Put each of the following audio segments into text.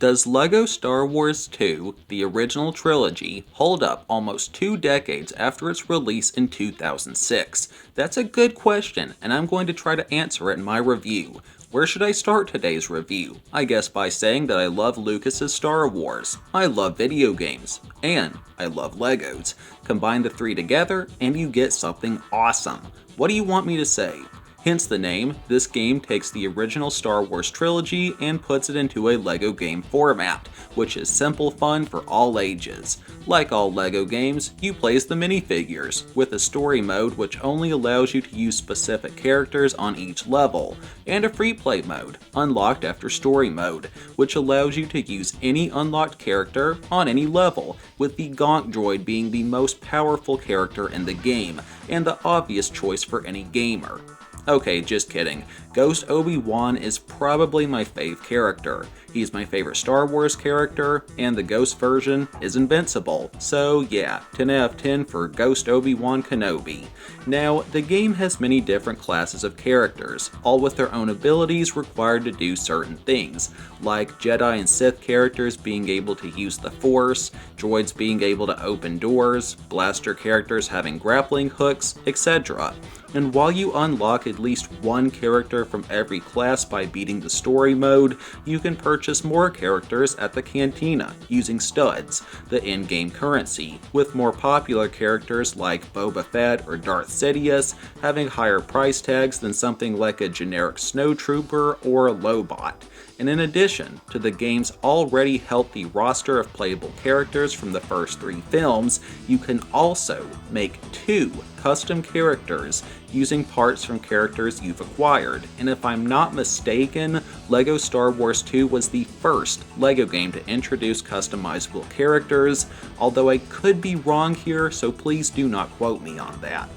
Does LEGO Star Wars 2, the original trilogy, hold up almost 2 decades after its release in 2006? That's a good question, and I'm going to try to answer it in my review. Where should I start today's review? I guess by saying that I love Lucas's Star Wars, I love video games, and I love Legos. Combine the three together, and you get something awesome. What do you want me to say? Hence the name, this game takes the original Star Wars trilogy and puts it into a LEGO game format, which is simple fun for all ages. Like all LEGO games, you play as the minifigures, with a story mode which only allows you to use specific characters on each level, and a free play mode, unlocked after story mode, which allows you to use any unlocked character on any level, with the Gonk droid being the most powerful character in the game, and the obvious choice for any gamer. Okay, just kidding. Ghost Obi-Wan is probably my fave character. He's my favorite Star Wars character, and the Ghost version is invincible. So yeah, 10 out of 10 for Ghost Obi-Wan Kenobi. Now, the game has many different classes of characters, all with their own abilities required to do certain things, like Jedi and Sith characters being able to use the Force, droids being able to open doors, blaster characters having grappling hooks, etc. And while you unlock at least one character from every class by beating the story mode, you can purchase more characters at the cantina using studs, the in-game currency, with more popular characters like Boba Fett or Darth Sidious having higher price tags than something like a generic snowtrooper or a Lobot. And in addition to the game's already healthy roster of playable characters from the first 3 films, you can also make 2 custom characters using parts from characters you've acquired. And if I'm not mistaken, LEGO Star Wars 2 was the first LEGO game to introduce customizable characters, although I could be wrong here, so please do not quote me on that.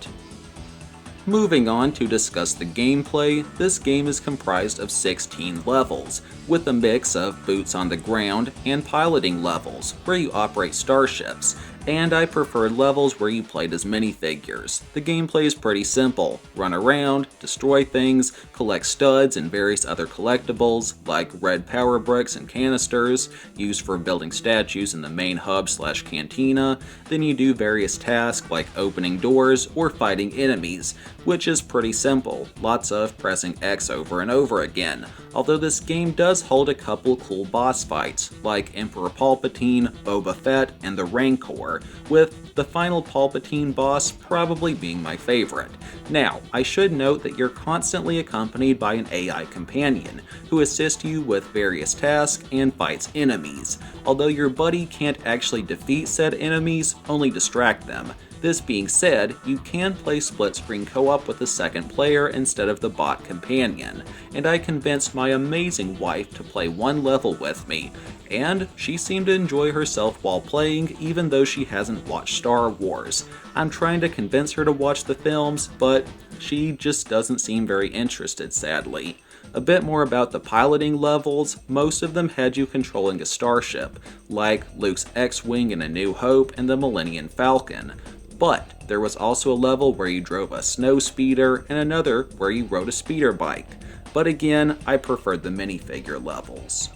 Moving on to discuss the gameplay, this game is comprised of 16 levels, with a mix of boots on the ground and piloting levels, where you operate starships, and I prefer levels where you played as minifigures. The gameplay is pretty simple: run around, destroy things, collect studs and various other collectibles, like red power bricks and canisters, used for building statues in the main hub/cantina, then you do various tasks like opening doors or fighting enemies, which is pretty simple, lots of pressing X over and over again, although this game does hold a couple cool boss fights, like Emperor Palpatine, Boba Fett, and the Rancor, with the final Palpatine boss probably being my favorite. Now, I should note that you're constantly accompanied by an AI companion, who assists you with various tasks and fights enemies, although your buddy can't actually defeat said enemies, only distract them. This being said, you can play split-screen co-op with a second player instead of the bot companion, and I convinced my amazing wife to play one level with me, and she seemed to enjoy herself while playing even though she hasn't watched Star Wars. I'm trying to convince her to watch the films, but she just doesn't seem very interested, sadly. A bit more about the piloting levels, most of them had you controlling a starship, like Luke's X-Wing in A New Hope and the Millennium Falcon. But there was also a level where you drove a snow speeder and another where you rode a speeder bike. But again, I preferred the minifigure levels.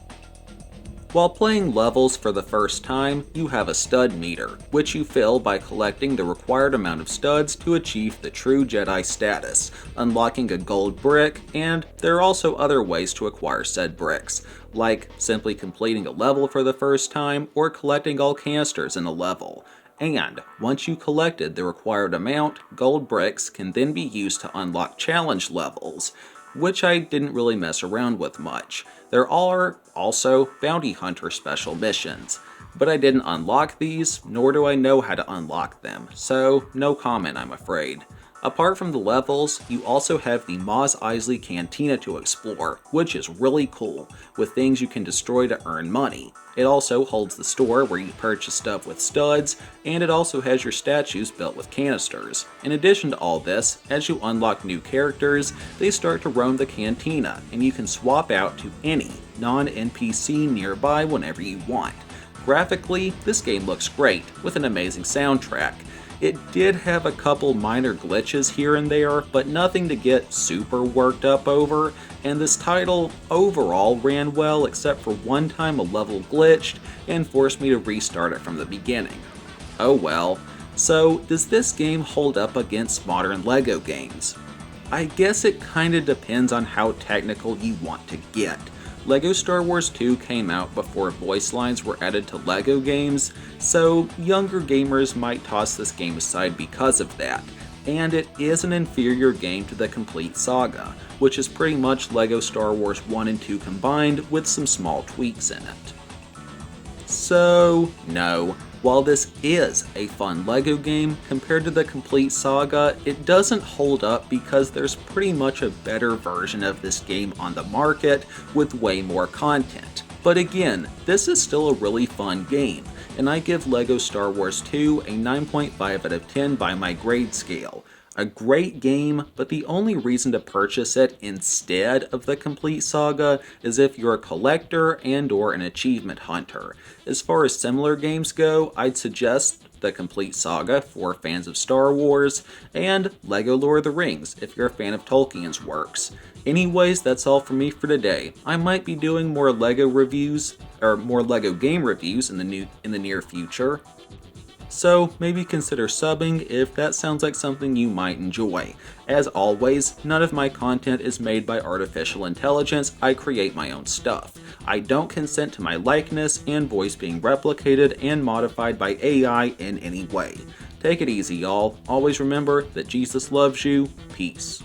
While playing levels for the first time, you have a stud meter, which you fill by collecting the required amount of studs to achieve the true Jedi status, unlocking a gold brick, and there are also other ways to acquire said bricks, like simply completing a level for the first time or collecting all canisters in a level. And once you collected the required amount, gold bricks can then be used to unlock challenge levels, which I didn't really mess around with much. There are also bounty hunter special missions, but I didn't unlock these, nor do I know how to unlock them, so no comment, I'm afraid. Apart from the levels, you also have the Mos Eisley Cantina to explore, which is really cool, with things you can destroy to earn money. It also holds the store where you purchase stuff with studs, and it also has your statues built with canisters. In addition to all this, as you unlock new characters, they start to roam the cantina, and you can swap out to any non-NPC nearby whenever you want. Graphically, this game looks great, with an amazing soundtrack. It did have a couple minor glitches here and there, but nothing to get super worked up over, and this title overall ran well except for one time a level glitched and forced me to restart it from the beginning. Oh well. So, does this game hold up against modern LEGO games? I guess it kinda depends on how technical you want to get. LEGO Star Wars 2 came out before voice lines were added to LEGO games, so younger gamers might toss this game aside because of that. And it is an inferior game to the Complete Saga, which is pretty much LEGO Star Wars 1 and 2 combined with some small tweaks in it. So, no. While this is a fun LEGO game, compared to the Complete Saga, it doesn't hold up because there's pretty much a better version of this game on the market with way more content. But again, this is still a really fun game, and I give LEGO Star Wars 2 a 9.5 out of 10 by my grade scale. A great game, but the only reason to purchase it instead of the Complete Saga is if you're a collector and or an achievement hunter. As far as similar games go, I'd suggest the Complete Saga for fans of Star Wars, and LEGO Lord of the Rings if you're a fan of Tolkien's works. Anyways, that's all from me for today. I might be doing more LEGO reviews, or more LEGO game reviews in the near future. So maybe consider subbing if that sounds like something you might enjoy. As always, none of my content is made by artificial intelligence, I create my own stuff. I don't consent to my likeness and voice being replicated and modified by AI in any way. Take it easy, y'all. Always remember that Jesus loves you. Peace.